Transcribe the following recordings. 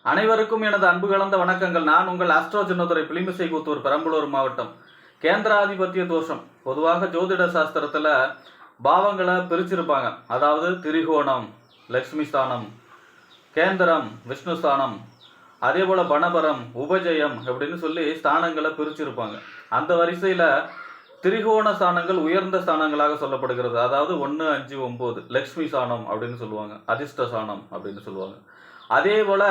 அனைவருக்கும் எனது அன்பு கலந்த வணக்கங்கள். நான் உங்கள் ஆஸ்ட்ரோ சின்னதுரை பிளிமிசை கூத்தூர் பெரம்பலூர் மாவட்டம். கேந்திராதிபத்திய தோஷம் பொதுவாக ஜோதிட சாஸ்திரத்தில் பாவங்களை பிரிச்சிருப்பாங்க. அதாவது திரிகோணம் லக்ஷ்மி ஸ்தானம், கேந்திரம் விஷ்ணு ஸ்தானம், அதே போல் பணபரம் உபஜயம் அப்படின்னு சொல்லி ஸ்தானங்களை பிரிச்சிருப்பாங்க. அந்த வரிசையில் திரிகோண ஸ்தானங்கள் உயர்ந்த ஸ்தானங்களாக சொல்லப்படுகிறது. அதாவது 1, 5, 9 லக்ஷ்மி ஸ்தானம் அப்படின்னு சொல்லுவாங்க, அதிர்ஷ்ட ஸ்தானம் அப்படின்னு சொல்லுவாங்க. அதே போல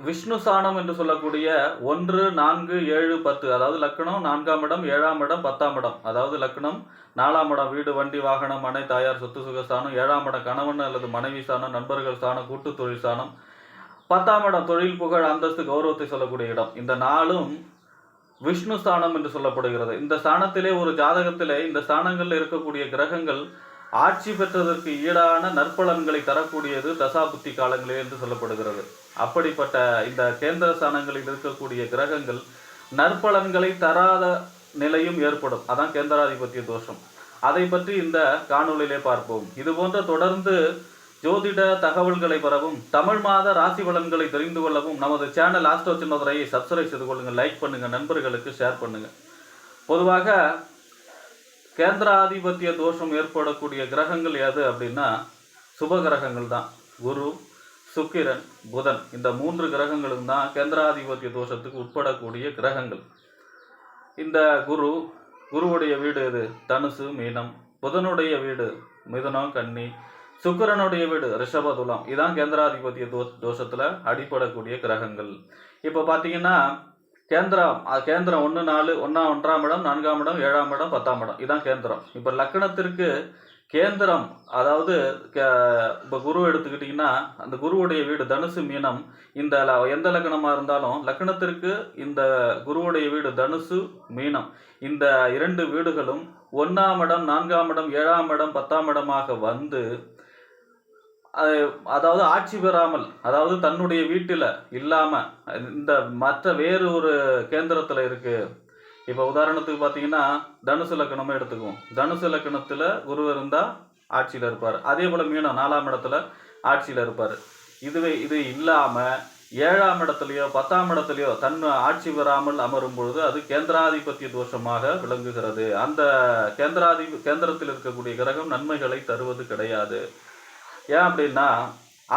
விஷ்ணு ஸ்தானம் என்று சொல்லக்கூடிய 1, 4, 7, 10, அதாவது லக்னம் 4ஆம் இடம், 7ஆம் இடம், 10ஆம் இடம். அதாவது லக்னம் 4ஆம் இடம் வீடு வண்டி வாகனம் மனை தாயார் சொத்து சுகஸ்தானம், 7ஆம் இடம் கணவன் அல்லது மனைவி ஸ்தானம், நண்பர்கள் ஸ்தானம், கூட்டு தொழில் ஸ்தானம், 10ஆம் இடம் தொழில் புகழ் அந்தஸ்து கௌரவத்தை சொல்லக்கூடிய இடம். இந்த நாளும் விஷ்ணு ஸ்தானம் என்று சொல்லப்படுகிறது. இந்த ஸ்தானத்திலே ஒரு ஜாதகத்திலே இந்த ஸ்தானங்களில் இருக்கக்கூடிய கிரகங்கள் ஆட்சி பெற்றதற்கு ஈடான நற்பலன்களை தரக்கூடியது தசாபுத்தி காலங்களே என்று சொல்லப்படுகிறது. அப்படிப்பட்ட இந்த கேந்திர ஸ்தானங்களில் இருக்கக்கூடிய கிரகங்கள் நற்பலன்களை தராத நிலையும் ஏற்படும். அதான் கேந்திராதிபத்திய தோஷம். அதை பற்றி இந்த காணொளியிலே பார்ப்போம். இது போன்ற தொடர்ந்து ஜோதிட தகவல்களை பெறவும் தமிழ் மாத ராசி பலன்களை தெரிந்து கொள்ளவும் நமது சேனல் ஆஸ்ட்ரோ சின்னதுரையை சப்ஸ்கிரைப் செய்து கொள்ளுங்கள், லைக் பண்ணுங்கள், நண்பர்களுக்கு ஷேர் பண்ணுங்கள். பொதுவாக கேந்திராதிபத்திய தோஷம் ஏற்படக்கூடிய கிரகங்கள் எது அப்படின்னா சுப கிரகங்கள் தான். குரு, சுக்கிரன், புதன், இந்த 3 கிரகங்களும் தான் கேந்திராதிபத்திய தோஷத்துக்கு உட்படக்கூடிய கிரகங்கள். இந்த குருவுடைய வீடு எது? தனுசு, மீனம். புதனுடைய வீடு மிதுனம், கன்னி. சுக்கிரனுடைய வீடு ரிஷப, துலாம். இதான் கேந்திராதிபத்திய தோஷத்தில் அடிப்படக்கூடிய கிரகங்கள். இப்போ பார்த்தீங்கன்னா கேந்திரம் 1, 4, 1ஆம் இடம், 4ஆம் இடம், 7ஆம் இடம், 10ஆம் இடம். இதான் கேந்திரம். இப்போ லக்னத்திற்கு கேந்திரம், அதாவது இப்போ குரு எடுத்துக்கிட்டிங்கன்னா அந்த குருவுடைய வீடு தனுசு, மீனம். இந்த எந்த லக்னமாக இருந்தாலும் லக்னத்திற்கு இந்த குருவுடைய வீடு தனுசு, மீனம். இந்த 2 வீடுகளும் 1ஆம் இடம், 4ஆம் இடம், 7ஆம் இடம், 10ஆம் இடமாக வந்து அதாவது ஆட்சி பெறாமல், அதாவது தன்னுடைய வீட்டில் இல்லாமல் இந்த மற்ற வேறு ஒரு கேந்திரத்தில் இருக்கு. இப்போ உதாரணத்துக்கு பார்த்தீங்கன்னா தனுசு லக்கணமே எடுத்துக்குவோம். தனுசு லக்கணத்தில் குரு இருந்தால் ஆட்சியில் இருப்பார். அதே போல் மீனம் 4ஆம் இடத்துல ஆட்சியில் இருப்பார். இது இல்லாமல் 7ஆம் இடத்துலையோ 10ஆம் இடத்துலையோ தன் ஆட்சி பெறாமல் அமரும் பொழுது அது கேந்திராதிபத்திய தோஷமாக விளங்குகிறது. அந்த கேந்திரத்தில் இருக்கக்கூடிய கிரகம் நன்மைகளை தருவது கிடையாது. ஏன் அப்படின்னா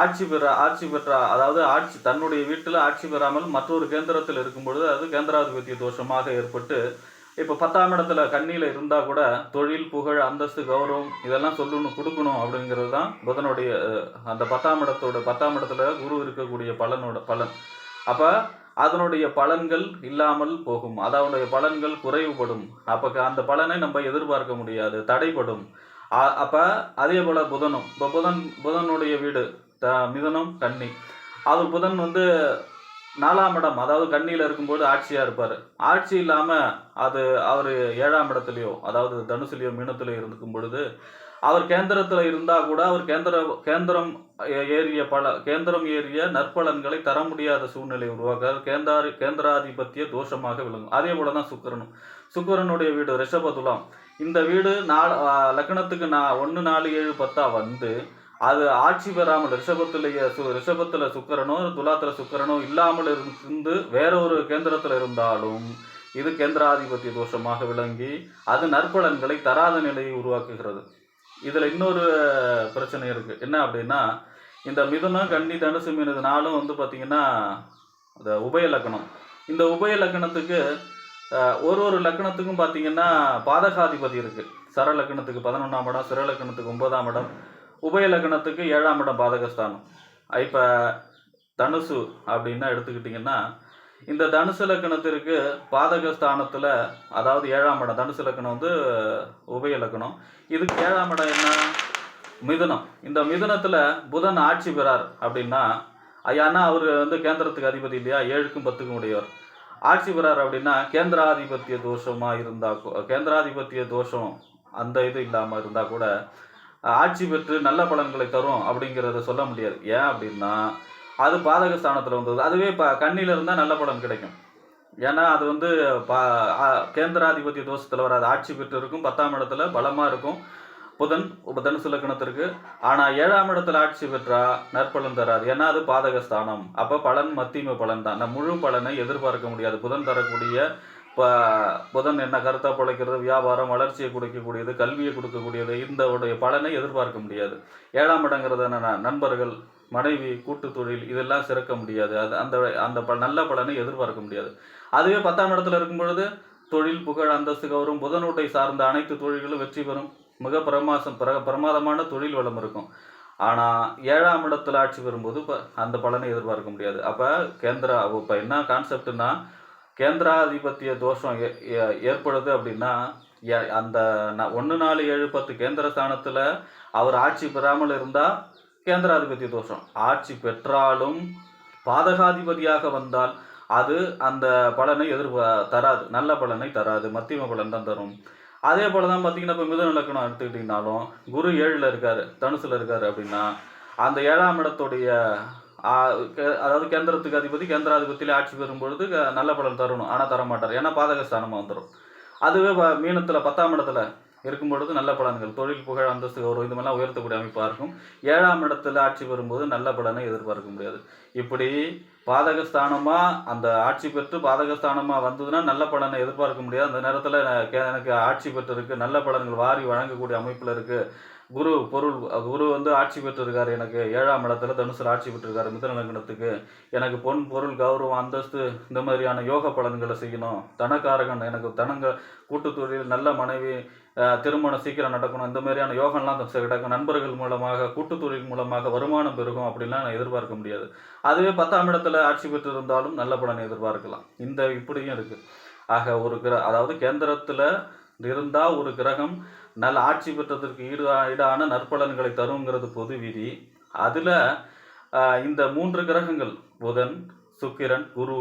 ஆட்சி பெற்ற அதாவது தன்னுடைய வீட்டில் ஆட்சி பெறாமல் மற்றொரு கேந்திரத்தில் இருக்கும் பொழுது அது கேந்திராதிபத்திய தோஷமாக ஏற்பட்டு, இப்போ 10ஆம் இடத்துல கண்ணியில் இருந்தால் கூட தொழில் புகழ் அந்தஸ்து கௌரவம் இதெல்லாம் கொடுக்கணும் அப்படிங்கிறது தான் புதனுடைய அந்த 10ஆம் இடத்துல குரு இருக்கக்கூடிய பலன். அப்போ அதனுடைய பலன்கள் இல்லாமல் போகும், அதனுடைய பலன்கள் குறைவுபடும். அப்போ அந்த பலனை நம்ம எதிர்பார்க்க முடியாது, தடைப்படும். அப்போ அதே போல் புதனும், இப்போ புதனுடைய வீடு மிதுனம், கன்னி. அவர் புதன் 4ஆம் இடம், அதாவது கன்னியில் இருக்கும்போது ஆட்சியாக இருப்பார். ஆட்சி இல்லாமல் அவர் 7ஆம் இடத்துலையோ அதாவது தனுசுலையோ மீனத்திலையோ இருக்கும் பொழுது அவர் கேந்திரத்தில் இருந்தால் கூட அவர் கேந்திரம் ஏறிய நற்பலன்களை தர முடியாத சூழ்நிலை உருவாக்க கேந்திராதிபத்திய தோஷமாக விளங்கும். அதே போல தான் சுக்கிரனுடைய வீடு ரிஷப, துலாம். இந்த வீடு லக்னத்துக்கு 1, 4, 7, 10 வந்து அது ஆட்சி பெறாமல் ரிஷபத்தில் சுக்கிரனோ துலாத்தில் சுக்கிரனோ இல்லாமல் இருந்து வேற ஒரு கேந்திரத்தில் இருந்தாலும் இது கேந்திராதிபத்திய தோஷமாக விளங்கி அது நற்பலன்களை தராத நிலையை உருவாக்குகிறது. இதில் இன்னொரு பிரச்சனை இருக்குது. என்ன அப்படின்னா இந்த மிதுனம், கன்னி, தனுசு, மீன் இது 4 பார்த்தீங்கன்னா இந்த உபய லக்கணம். இந்த உபய லக்கணத்துக்கு ஒரு லக்கணத்துக்கும் பார்த்தீங்கன்னா பாதகாதிபதி இருக்குது. சர லக்கணத்துக்கு 11ஆம் இடம், சிற லக்கணத்துக்கு 9ஆம் இடம், உபய லக்கணத்துக்கு 7ஆம் இடம் பாதகஸ்தானம். இப்போ தனுசு அப்படின்னா எடுத்துக்கிட்டிங்கன்னா இந்த தனுசு லக்கணத்திற்கு பாதகஸ்தானத்தில், அதாவது 7ஆம் இடம், தனுசு லக்கணம் உபய லக்கணம். இதுக்கு 7ஆம் இடம் என்ன? மிதுனம். இந்த மிதுனத்தில் புதன் ஆட்சி பெறார் அப்படின்னா, ஏன்னா அவர் கேந்திரத்துக்கு அதிபதி இல்லையா, 7க்கும் 10க்கும் உடையவர். ஆட்சி பெறார் அப்படின்னா கேந்திராதிபத்திய தோஷமாக இருந்தால், கேந்திராதிபத்திய தோஷம் அந்த இது இல்லாமல் இருந்தால் கூட ஆட்சி பெற்று நல்ல பலன்களை தரும் அப்படிங்கிறத சொல்ல முடியாது. ஏன் அப்படின்னா அது பாதகஸ்தானத்தில் வந்தது. அதுவே கண்ணியில் இருந்தால் நல்ல பலன் கிடைக்கும். ஏன்னா அது கேந்திராதிபத்திய தோஷத்தில் வராது, ஆட்சி பெற்று இருக்கும், 10ஆம் இடத்துல பலமாக இருக்கும். புதன் தனுசு லக்னத்திற்கு. ஆனா 7ஆம் இடத்துல ஆட்சி பெற்றா நற்பலன் தராது. ஏன்னா அது பாதகஸ்தானம். அப்ப பலன் மத்தியம பலன் தான். முழு பலனை எதிர்பார்க்க முடியாது. புதன் தரக்கூடிய புதன் என்ன கருத்தா பிழைக்கிறது, வியாபாரம், வளர்ச்சியை கொடுக்கக்கூடியது, கல்வியை கொடுக்கக்கூடியது, இந்த உடைய பலனை எதிர்பார்க்க முடியாது. 7ஆம் இடங்கிறது என்ன, நண்பர்கள், மனைவி, கூட்டு தொழில், இதெல்லாம் சிறக்க முடியாது. அது அந்த அந்த நல்ல பலனை எதிர்பார்க்க முடியாது. அதுவே 10ஆம் இடத்துல இருக்கும் பொழுது தொழில், புகழ், அந்தஸ்து, கௌரவம், புதனூட்டை சார்ந்த அனைத்து தொழில்களும் வெற்றி பெறும். மிக பிரமாதமான தொழில் வளம் இருக்கும். ஆனால் 7ஆம் இடத்துல ஆட்சி பெறும்போது அந்த பலனை எதிர்பார்க்க முடியாது. அப்போ இப்போ என்ன கான்செப்ட்னா, கேந்திராதிபத்திய தோஷம் ஏற்படுது அப்படின்னா, அந்த 1 4 7 10 கேந்திர ஸ்தானத்தில் அவர் ஆட்சி பெறாமல் இருந்தால் கேந்திராதிபத்திய தோஷம். ஆட்சி பெற்றாலும் பாதகாதிபதியாக வந்தால் அது அந்த பலனை தராது, நல்ல பலனை தராது, மத்தியம பலன் தான் தரும். அதே போல தான் பார்த்தீங்கன்னா, இப்போ மிதுன லக்னம் எடுத்துக்கிட்டிங்கனாலும் குரு 7ல் இருக்கார், தனுசில் இருக்கார் அப்படின்னா, அந்த 7ஆம் இடத்துடைய அதாவது கேந்திரத்துக்கு அதிபதி கேந்திராதிபத்தியில் ஆட்சி பெறும் பொழுது நல்ல பலன் தரணும். ஆனால் தரமாட்டார், ஏன்னா பாதகஸ்தானமாக வந்துடும். அதுவே மீனத்தில் 10ஆம் இடத்துல இருக்கும் பொழுது நல்ல பலன்கள், தொழில், புகழ், அந்தஸ்து, கௌரவம், இது மாதிரிலாம் உயர்த்தக்கூடிய அமைப்பாக இருக்கும். 7ஆம் இடத்துல ஆட்சி பெறும்போது நல்ல பலனை எதிர்பார்க்க முடியாது. இப்படி பாதகஸ்தானமாக அந்த ஆட்சி பெற்று பாதகஸ்தானமாக வந்ததுன்னா நல்ல பலனை எதிர்பார்க்க முடியாது. அந்த நேரத்தில் எனக்கு ஆட்சி பெற்று இருக்குது, நல்ல பலன்கள் வாரி வழங்கக்கூடிய அமைப்பில் இருக்குது. குரு ஆட்சி பெற்றிருக்காரு, எனக்கு 7ஆம் இடத்துல தனுசில் ஆட்சி பெற்றிருக்காரு மிதுன லக்னத்துக்கு. எனக்கு பொன், பொருள், கௌரவம், அந்தஸ்து, இந்த மாதிரியான யோக பலன்களை செய்யணும். தனக்காரகன், எனக்கு கூட்டு தொழில், நல்ல மனைவி, திருமணம் சீக்கிரம் நடக்கணும், இந்த மாதிரியான யோகம்லாம் கிடைக்கும். நண்பர்கள் மூலமாக, கூட்டு தொழில் மூலமாக வருமானம் பெருகும் அப்படின்லாம் நான் எதிர்பார்க்க முடியாது. அதுவே 10ஆம் இடத்துல ஆட்சி பெற்று இருந்தாலும் நல்ல பலனை எதிர்பார்க்கலாம். இப்படியும் இருக்கு. ஆக அதாவது கேந்திரத்தில் இருந்தால் ஒரு கிரகம் நல்ல ஆட்சி பெற்றதற்கு ஈடான நற்பலன்களை தருங்கிறது பொது விதி. அதில் இந்த 3 கிரகங்கள் புதன், சுக்கிரன், குரு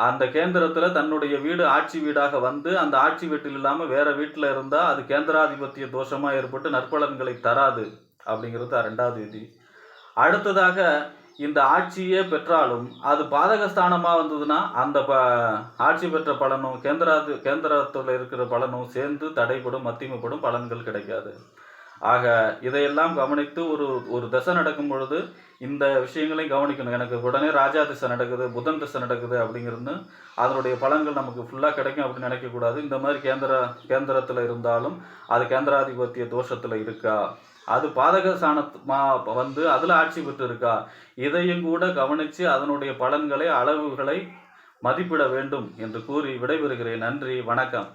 அந்த கேந்திரத்தில் தன்னுடைய வீடு ஆட்சி வீடாக வந்து அந்த ஆட்சி வீட்டில் இல்லாமல் வேற வீட்டில் இருந்தால் அது கேந்திராதிபத்திய தோஷமாக ஏற்பட்டு நற்பலன்களை தராது அப்படிங்கிறது 2வது விதி. அடுத்ததாக இந்த ஆட்சியே பெற்றாலும் அது பாதகஸ்தானமாக வந்ததுன்னா அந்த ஆட்சி பெற்ற பலனும் கேந்திரத்தில் இருக்கிற பலனும் சேர்ந்து தடைப்படும், மத்தியமப்படும், பலன்கள் கிடைக்காது. ஆக இதையெல்லாம் கவனித்து ஒரு திசை நடக்கும் பொழுது இந்த விஷயங்களையும் கவனிக்கணும். எனக்கு உடனே ராஜா திசை நடக்குது, புதன் திசை நடக்குது அப்படிங்கிறது அதனுடைய பலன்கள் நமக்கு ஃபுல்லாக கிடைக்கும் அப்படின்னு நினைக்கக்கூடாது. இந்த மாதிரி கேந்திரத்தில் இருந்தாலும் அது கேந்திராதிபத்திய தோஷத்தில் இருக்கா, அது பாதகஸ்தானமாக வந்து அதில் ஆட்சி பெற்று இருக்கா, இதையும் கூட கவனித்து அதனுடைய பலன்களை, அளவுகளை மதிப்பிட வேண்டும் என்று கூறி விடைபெறுகிறேன். நன்றி, வணக்கம்.